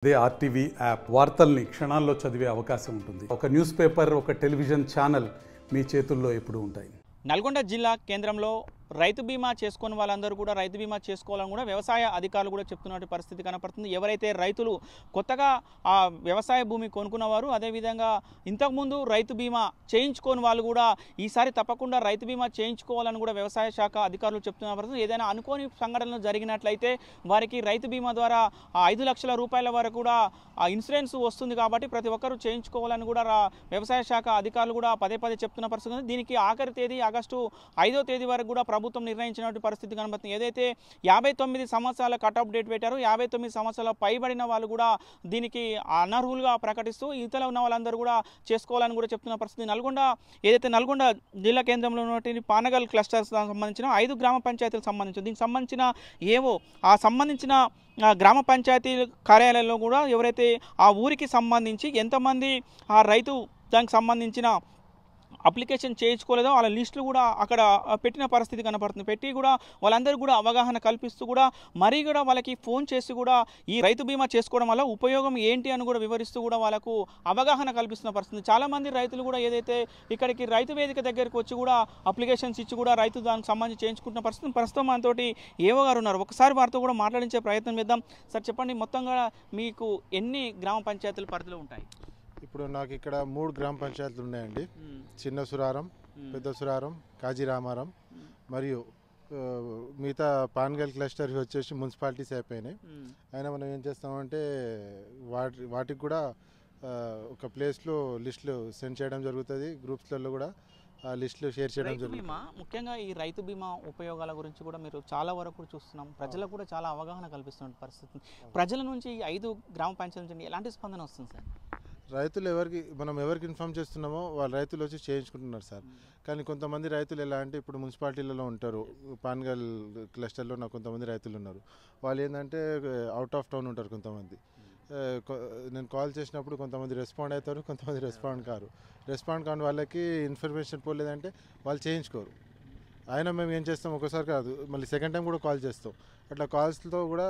అదే RTV app వార్తల్ని క్షణాల్లో చదివే అవకాశం ఉంటుంది. ఒక న్యూస్ పేపర్, ఒక టెలివిజన్ ఛానల్ మీ చేతుల్లో ఎప్పుడూ ఉంటాయి. నల్గొండ జిల్లా కేంద్రంలో రైతు బీమా చేసుకుని వాళ్ళందరూ కూడా రైతు బీమా చేసుకోవాలని కూడా వ్యవసాయ అధికారులు కూడా చెప్తున్న పరిస్థితి కనపడుతుంది. ఎవరైతే రైతులు కొత్తగా ఆ వ్యవసాయ భూమి కొనుక్కున్నవారు, అదేవిధంగా ఇంతకుముందు రైతు బీమా చేయించుకోని వాళ్ళు కూడా ఈసారి తప్పకుండా రైతు బీమా చేయించుకోవాలని కూడా వ్యవసాయ శాఖ అధికారులు చెప్తున్న పరిస్థితి. ఏదైనా అనుకోని సంఘటనలు జరిగినట్లయితే వారికి రైతు బీమా ద్వారా 5 లక్షల రూపాయల వరకు కూడా ఆ ఇన్సూరెన్స్ వస్తుంది. కాబట్టి ప్రతి ఒక్కరూ చేయించుకోవాలని కూడా వ్యవసాయ శాఖ అధికారులు కూడా పదే చెప్తున్న పరిస్థితి ఉంది. దీనికి ఆఖరి తేదీ ఆగస్టు 5వ తేదీ వరకు కూడా ప్రభుత్వం నిర్ణయించినటువంటి పరిస్థితి కనబడుతుంది. ఏదైతే 59 సంవత్సరాల కటాఫ్ డేట్ పెట్టారో 59 సంవత్సరాల పైబడిన వాళ్ళు కూడా దీనికి అనర్హులుగా ప్రకటిస్తూ ఇతర ఉన్న వాళ్ళందరూ కూడా చేసుకోవాలని కూడా చెప్తున్న పరిస్థితి. నల్గొండ జిల్లా కేంద్రంలో ఉన్నటువంటి పానగల్ క్లస్టర్స్ సంబంధించిన 5 గ్రామ పంచాయతీలకు సంబంధించి దీనికి సంబంధించిన ఆ సంబంధించిన గ్రామ పంచాయతీ కార్యాలయంలో కూడా ఎవరైతే ఆ ఊరికి సంబంధించి ఎంతమంది ఆ రైతు దానికి సంబంధించిన అప్లికేషన్ చేయించుకోలేదో వాళ్ళ లిస్టులు కూడా అక్కడ పెట్టిన పరిస్థితి కనపడుతుంది. పెట్టి కూడా వాళ్ళందరూ కూడా అవగాహన కల్పిస్తూ కూడా మరీ కూడా వాళ్ళకి ఫోన్ చేసి కూడా ఈ రైతు బీమా చేసుకోవడం వల్ల ఉపయోగం ఏంటి అని కూడా వివరిస్తూ కూడా వాళ్ళకు అవగాహన కల్పిస్తున్న పరిస్థితి. చాలామంది రైతులు కూడా ఏదైతే ఇక్కడికి రైతు వేదిక దగ్గరికి వచ్చి కూడా అప్లికేషన్స్ ఇచ్చి కూడా రైతు దానికి సంబంధించి చేయించుకుంటున్న పరిస్థితి. ప్రస్తుతం మనతోటి ఏవో గారు ఉన్నారు. ఒకసారి వారితో కూడా మాట్లాడించే ప్రయత్నం చేద్దాం. సార్ చెప్పండి, మొత్తంగా మీకు ఎన్ని గ్రామ పంచాయతీల పరిధిలో ఉంటాయి? ఇప్పుడు నాకు ఇక్కడ 3 గ్రామ పంచాయతీలు ఉన్నాయండి. చిన్న సురారం, పెద్ద సురారం, కాజీరామారం మరియు మిగతా పాన్గల్ క్లస్టర్ వచ్చేసి మున్సిపాలిటీస్ అయిపోయినాయి. అయినా మనం ఏం చేస్తామంటే వాటికి కూడా ఒక ప్లేస్లో లిస్టులు సెండ్ చేయడం జరుగుతుంది. గ్రూప్స్లలో కూడా ఆ లిస్టులు షేర్ చేయడం జరుగుతుంది. ముఖ్యంగా ఈ రైతు బీమా ఉపయోగాల గురించి కూడా మీరు చాలా వరకు చూస్తున్నాం. ప్రజలకు కూడా చాలా అవగాహన కల్పిస్తున్న పరిస్థితి. ప్రజల నుంచి 5 గ్రామ పంచాయతీ నుంచి ఎలాంటి స్పందన వస్తుంది సార్? రైతులు ఎవరికి ఇన్ఫార్మ్ చేస్తున్నామో వాళ్ళు రైతులు వచ్చి చేయించుకుంటున్నారు సార్. కానీ కొంతమంది రైతులు ఎలా అంటే ఇప్పుడు మున్సిపాలిటీలలో ఉంటారు. పాన్గల్ క్లస్టర్లో నాకు కొంతమంది రైతులు ఉన్నారు. వాళ్ళు ఏంటంటే అవుట్ ఆఫ్ టౌన్ ఉంటారు. కొంతమంది నేను కాల్ చేసినప్పుడు కొంతమంది రెస్పాండ్ అవుతారు, కొంతమంది రెస్పాండ్ కాని వాళ్ళకి ఇన్ఫర్మేషన్ పోలేదంటే వాళ్ళు చేయించుకోరు. అయినా మేము ఏం చేస్తాం, ఒకసారి కాదు మళ్ళీ సెకండ్ టైం కూడా కాల్ చేస్తాం. అట్లా కాల్స్తో కూడా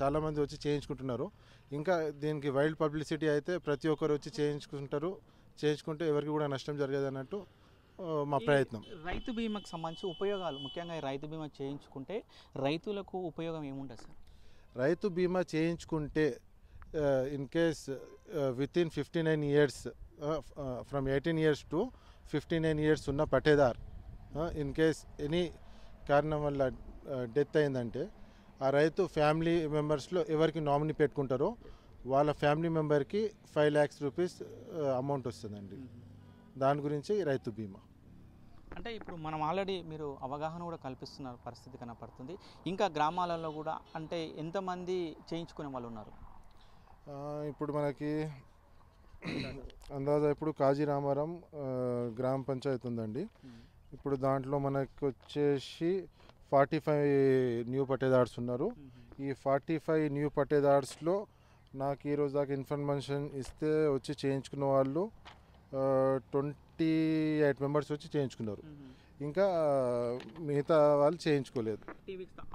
చాలామంది వచ్చి చేయించుకుంటున్నారు. ఇంకా దీనికి వైల్డ్ పబ్లిసిటీ అయితే ప్రతి ఒక్కరు వచ్చి చేయించుకుంటే ఎవరికి కూడా నష్టం జరగదు అన్నట్టు మా ప్రయత్నం. రైతు బీమాకు సంబంధించి ఉపయోగాలు, ముఖ్యంగా రైతు బీమా చేయించుకుంటే రైతులకు ఉపయోగం ఏముంటుంది సార్? రైతు బీమా చేయించుకుంటే in case within 59 years from 18 years to 59 years ఉన్న పట్టేదార్ ఇన్ కేస్ ఎనీ కారణం వల్ల డెత్ అయిందంటే ఆ రైతు ఫ్యామిలీ మెంబర్స్లో ఎవరికి నామినీ పెట్టుకుంటారో వాళ్ళ ఫ్యామిలీ మెంబర్కి 5 lakhs రూపీస్ అమౌంట్ వస్తుందండి. దాని గురించి రైతు బీమా. అంటే ఇప్పుడు మనం ఆల్రెడీ మీరు అవగాహన కూడా కల్పిస్తున్న పరిస్థితి కనపడుతుంది. ఇంకా గ్రామాలలో కూడా అంటే ఎంతమంది చేయించుకునే వాళ్ళు ఉన్నారు? ఇప్పుడు మనకి అందాజా ఇప్పుడు కాజీరామారం గ్రామ పంచాయతీ ఉందండి. ఇప్పుడు దాంట్లో మనకు వచ్చేసి 45 న్యూ పట్టేదార్స్ ఉన్నారు. ఈ 45 న్యూ పట్టేదార్స్లో నాకు ఈరోజు దాకా ఇన్ఫర్మేషన్ ఇస్తే వచ్చి చేయించుకున్న వాళ్ళు 28 మెంబర్స్ వచ్చి చేయించుకున్నారు. ఇంకా మిగతా వాళ్ళు చేయించుకోలేదు.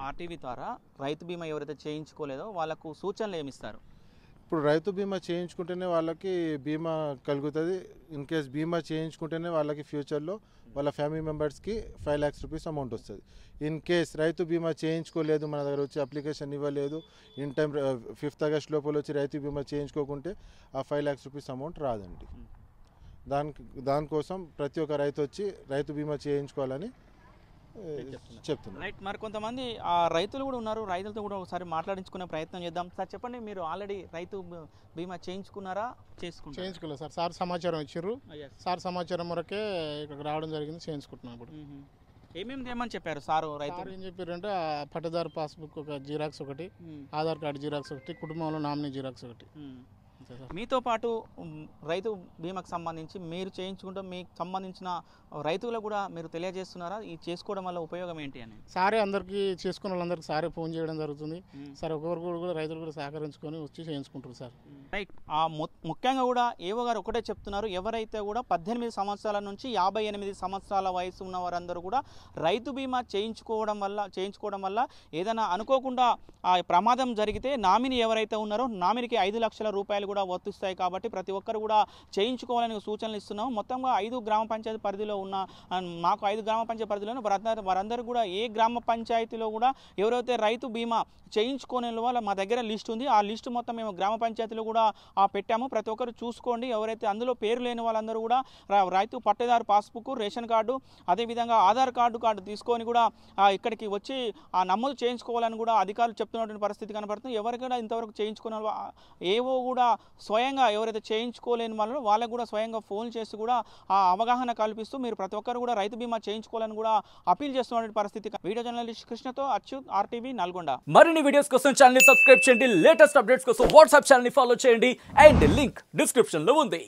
ఆర్టీవీ ద్వారా రైతు బీమా ఎవరైతే చేయించుకోలేదో వాళ్ళకు సూచనలు ఏమిస్తారు? ఇప్పుడు రైతు బీమా చేయించుకుంటేనే వాళ్ళకి బీమా కలుగుతుంది. ఇన్ కేస్ బీమా చేయించుకుంటేనే వాళ్ళకి ఫ్యూచర్లో వాళ్ళ ఫ్యామిలీ మెంబర్స్కి 5 lakhs రూపీస్ అమౌంట్ వస్తుంది. ఇన్ కేస్ రైతు బీమా చేయించుకోలేదు, మన దగ్గర వచ్చి అప్లికేషన్ ఇవ్వలేదు, ఇన్ టైం 5th ఆగస్ట్ లోపల వచ్చి రైతు బీమా చేయించుకోకుంటే ఆ 5 lakhs రూపీస్ అమౌంట్ రాదండి. దానికోసం ప్రతి ఒక్క రైతు వచ్చి రైతు బీమా చేయించుకోవాలని చెప్తున్నారు. రైట్, మరి కొంతమంది ఆ రైతులు కూడా ఉన్నారు. రైతులతో కూడా ఒకసారి మాట్లాడించుకునే ప్రయత్నం చేద్దాం. సార్ చెప్పండి, మీరు ఆల్రెడీ రైతు బీమా చేయించుకున్నారా? చేయించుకోలేదు సార్ సమాచారం ఇచ్చారు. సార్ సమాచారం వరకే ఇక్కడికి రావడం జరిగింది, చేయించుకుంటున్నాం. ఇప్పుడు ఏమేమి చేయమని చెప్పారు సార్? రైతు ఏం చెప్పారంటే పట్టదారు పాస్బుక్ ఒక జిరాక్స్ ఒకటి, ఆధార్ కార్డు జిరాక్స్ ఒకటి, కుటుంబంలో నామినీ జిరాక్స్ ఒకటి, మీతో పాటు రైతు బీమాకు సంబంధించి మీరు చేయించుకుంటే మీకు సంబంధించిన రైతులకు కూడా మీరు తెలియజేస్తున్నారా ఈ చేసుకోవడం వల్ల ఉపయోగం ఏంటి అని? సారే అందరికీ చేసుకున్న వాళ్ళందరికీ సారే ఫోన్ చేయడం జరుగుతుంది సార్. ఒకరు కూడా రైతులు కూడా సహకరించుకొని వచ్చి చేయించుకుంటారు సార్. రైట్. ముఖ్యంగా కూడా ఏవో గారు ఒకటే చెప్తున్నారు, ఎవరైతే కూడా 18 సంవత్సరాల నుంచి 58 సంవత్సరాల వయసు ఉన్న వారందరూ కూడా రైతు బీమా చేయించుకోవడం వల్ల ఏదైనా అనుకోకుండా ఆ ప్రమాదం జరిగితే నామినీ ఎవరైతే ఉన్నారో నామినీకి 5 లక్షల రూపాయలు కూడా వర్తిస్తాయి. కాబట్టి ప్రతి ఒక్కరు కూడా చేయించుకోవాలని సూచనలు ఇస్తున్నాం. మొత్తంగా 5 గ్రామ పంచాయతీ పరిధిలో ఉన్న మాకు 5 గ్రామ పంచాయతీ పరిధిలో వారందరూ కూడా ఏ గ్రామ పంచాయతీలో కూడా ఎవరైతే రైతు బీమా చేయించుకోని వాళ్ళ మా దగ్గర లిస్ట్ ఉంది. ఆ లిస్ట్ మొత్తం మేము గ్రామ పంచాయతీలో కూడా పెట్టాము. ప్రతి ఒక్కరు చూసుకోండి. ఎవరైతే అందులో పేరు లేని వాళ్ళందరూ కూడా రైతు పట్టేదారు పాస్బుక్, రేషన్ కార్డు, అదేవిధంగా ఆధార్ కార్డు తీసుకొని కూడా ఇక్కడికి వచ్చి నమోదు చేయించుకోవాలని కూడా అధికారులు చెప్తున్నటువంటి పరిస్థితి కనబడుతుంది. ఎవరికైనా ఇంతవరకు చేయించుకున్న ఏవో కూడా స్వయంగా ఎవరైతే చేయించుకోలేని వాళ్ళకు కూడా స్వయంగా ఫోన్ చేసి కూడా ఆ అవగాహన కల్పిస్తూ మీరు ప్రతి ఒక్కరు కూడా రైతు బీమా చేయించుకోవాలని కూడా అపీల్ చేస్తున్నటువంటి పరిస్థితి. వీడియో జర్నలిస్ట్ కృష్ణతో అచ్యుత్, RTV నల్గొండ. మరిన్ని వీడియోస్ కోసం ఛానల్ ని సబ్స్క్రైబ్ చేయండి. లేటెస్ట్ అప్డేట్స్ కోసం వాట్సాప్ ఛానల్ ని ఫాలో చేయండి. అండ్ లింక్ డిస్క్రిప్షన్ లో ఉంది.